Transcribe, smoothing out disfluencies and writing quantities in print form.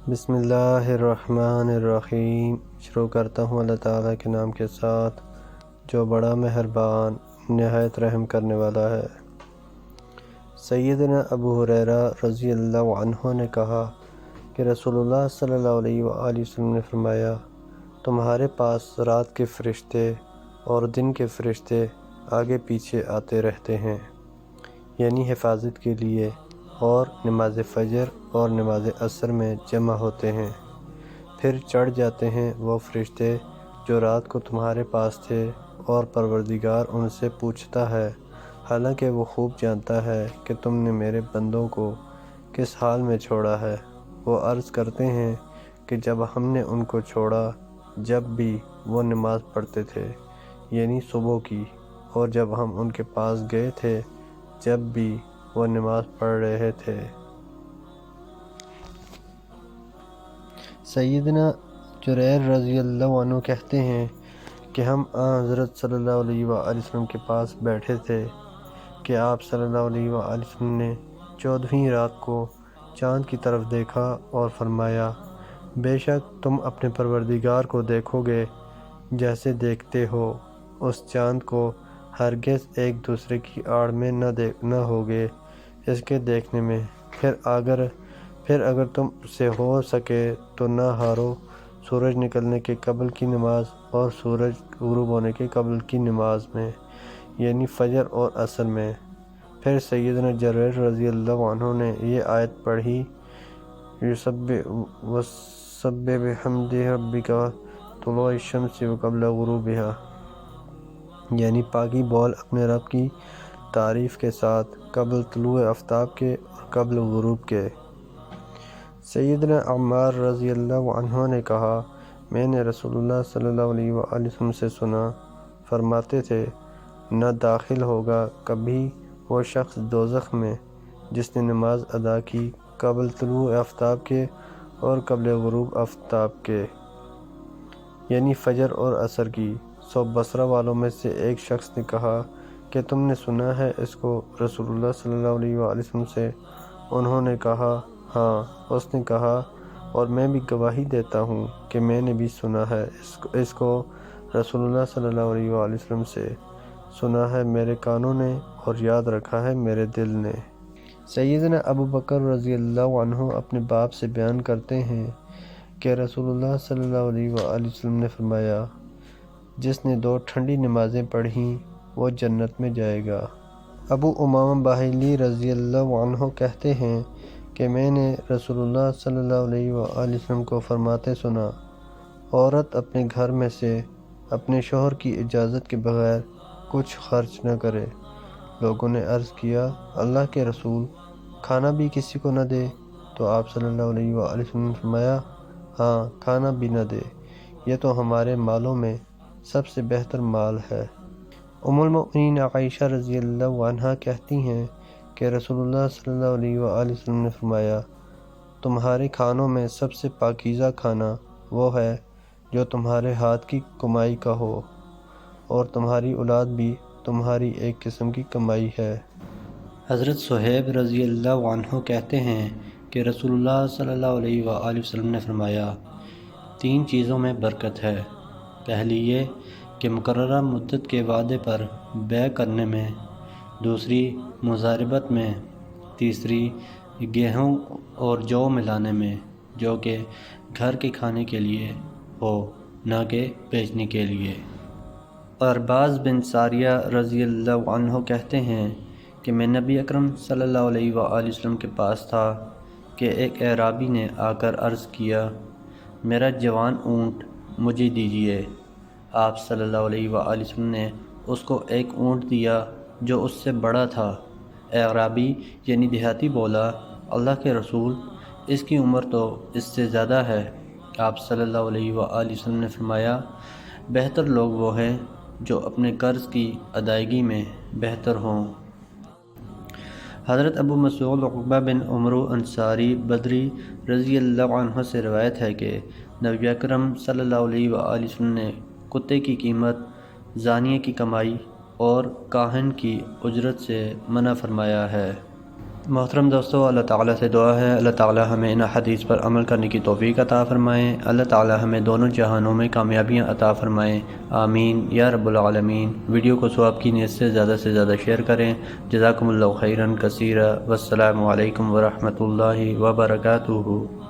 بسم اللہ الرحمن الرحیم۔ شروع کرتا ہوں اللہ تعالیٰ کے نام کے ساتھ جو بڑا مہربان نہایت رحم کرنے والا ہے۔ سیدنا ابو ہریرہ رضی اللہ عنہ نے کہا کہ رسول اللہ صلی اللہ علیہ وآلہ وسلم نے فرمایا، تمہارے پاس رات کے فرشتے اور دن کے فرشتے آگے پیچھے آتے رہتے ہیں، یعنی حفاظت کے لیے، اور نماز فجر اور نماز عصر میں جمع ہوتے ہیں۔ پھر چڑھ جاتے ہیں وہ فرشتے جو رات کو تمہارے پاس تھے، اور پروردگار ان سے پوچھتا ہے، حالانکہ وہ خوب جانتا ہے کہ تم نے میرے بندوں کو کس حال میں چھوڑا ہے۔ وہ عرض کرتے ہیں کہ جب ہم نے ان کو چھوڑا جب بھی وہ نماز پڑھتے تھے، یعنی صبح کی، اور جب ہم ان کے پاس گئے تھے جب بھی وہ نماز پڑھ رہے تھے۔ سیدنا جریر رضی اللہ عنہ کہتے ہیں کہ ہم حضرت صلی اللہ علیہ وآلہ وسلم کے پاس بیٹھے تھے کہ آپ صلی اللہ علیہ وآلہ وسلم نے 14ویں رات کو چاند کی طرف دیکھا اور فرمایا، بے شک تم اپنے پروردگار کو دیکھو گے جیسے دیکھتے ہو اس چاند کو، ہرگز ایک دوسرے کی آڑ میں نہ ہوگے اس کے دیکھنے میں۔ پھر اگر تم سے ہو سکے تو نہ ہارو سورج نکلنے کے قبل کی نماز اور سورج غروب ہونے کے قبل کی نماز میں، یعنی فجر اور عصر میں۔ پھر سیدنا جریر رضی اللہ عنہ نے یہ آیت پڑھی، وَسَبِّحْ بِحَمْدِ رَبِّكَ طُلُوعَ الشَّمْسِ وَقَبْلَ غُرُوبِهَا، یعنی پاکی بول اپنے رب کی تعریف کے ساتھ قبل طلوع آفتاب کے اور قبل غروب کے۔ سیدنا عمار رضی اللہ عنہ نے کہا، میں نے رسول اللہ صلی اللہ علیہ وآلہ وسلم سے سنا، فرماتے تھے، نہ داخل ہوگا کبھی وہ شخص دوزخ میں جس نے نماز ادا کی قبل طلوع آفتاب کے اور قبل غروب آفتاب کے، یعنی فجر اور عصر کی۔ سو بصرہ والوں میں سے ایک شخص نے کہا کہ تم نے سنا ہے اس کو رسول اللہ صلی اللہ علیہ وآلہ وسلم سے؟ انہوں نے کہا ہاں۔ اس نے کہا، اور میں بھی گواہی دیتا ہوں کہ میں نے بھی سنا ہے اس کو رسول اللہ صلی اللہ علیہ وآلہ وسلم سے، سنا ہے میرے کانوں نے اور یاد رکھا ہے میرے دل نے۔ سیدنا ابو بکر رضی اللہ عنہ اپنے باپ سے بیان کرتے ہیں کہ رسول اللہ صلی اللہ علیہ وآلہ وسلم نے فرمایا، جس نے 2 ٹھنڈی نمازیں پڑھیں وہ جنت میں جائے گا۔ ابو امامہ باہلی رضی اللہ عنہ کہتے ہیں کہ میں نے رسول اللہ صلی اللہ علیہ وآلہ وسلم کو فرماتے سنا، عورت اپنے گھر میں سے اپنے شوہر کی اجازت کے بغیر کچھ خرچ نہ کرے۔ لوگوں نے عرض کیا، اللہ کے رسول، کھانا بھی کسی کو نہ دے؟ تو آپ صلی اللہ علیہ وآلہ وسلم نے فرمایا، ہاں، کھانا بھی نہ دے، یہ تو ہمارے مالوں میں سب سے بہتر مال ہے۔ ام المؤمنین عائشہ رضی اللہ عنہا کہتی ہیں کہ رسول اللہ صلی اللہ علیہ وآلہ وسلم نے فرمایا، تمہارے کھانوں میں سب سے پاکیزہ کھانا وہ ہے جو تمہارے ہاتھ کی کمائی کا ہو، اور تمہاری اولاد بھی تمہاری ایک قسم کی کمائی ہے۔ حضرت صہیب رضی اللہ عنہ کہتے ہیں کہ رسول اللہ صلی اللہ علیہ وآلہ وسلم نے فرمایا، 3 چیزوں میں برکت ہے، پہلی یہ کہ مقررہ مدت کے وعدے پر بیع کرنے میں، دوسری مضاربت میں، تیسری گیہوں اور جو ملانے میں، جو کہ گھر کے کھانے کے لیے ہو نہ کہ بیچنے کے لیے۔ ارباز بن ساریہ رضی اللہ عنہ کہتے ہیں کہ میں نبی اکرم صلی اللہ علیہ وآلہ وسلم کے پاس تھا کہ ایک اعرابی نے آ کر عرض کیا، میرا جوان اونٹ مجھے دیجیے۔ آپ صلی اللہ علیہ وآلہ وسلم نے اس کو ایک اونٹ دیا جو اس سے بڑا تھا۔ اعرابی یعنی دیہاتی بولا، اللہ کے رسول، اس کی عمر تو اس سے زیادہ ہے۔ آپ صلی اللہ علیہ وآلہ وسلم نے فرمایا، بہتر لوگ وہ ہیں جو اپنے قرض کی ادائیگی میں بہتر ہوں۔ حضرت ابو مسعود عقبہ بن عمرو انصاری بدری رضی اللہ عنہ سے روایت ہے کہ نبی اکرم صلی اللہ علیہ وآلہ وسلم نے کتے کی قیمت، زانیہ کی کمائی اور کاہن کی اجرت سے منع فرمایا ہے۔ محترم دوستو، اللہ تعالیٰ سے دعا ہے اللہ تعالیٰ ہمیں ان حدیث پر عمل کرنے کی توفیق عطا فرمائیں، اللہ تعالیٰ ہمیں دونوں جہانوں میں کامیابیاں عطا فرمائیں، آمین یا رب العالمین۔ ویڈیو کو ثواب کی نیت سے زیادہ شیئر کریں۔ جزاکم اللہ خیرا کثیرا، والسلام علیکم ورحمۃ اللہ وبرکاتہ۔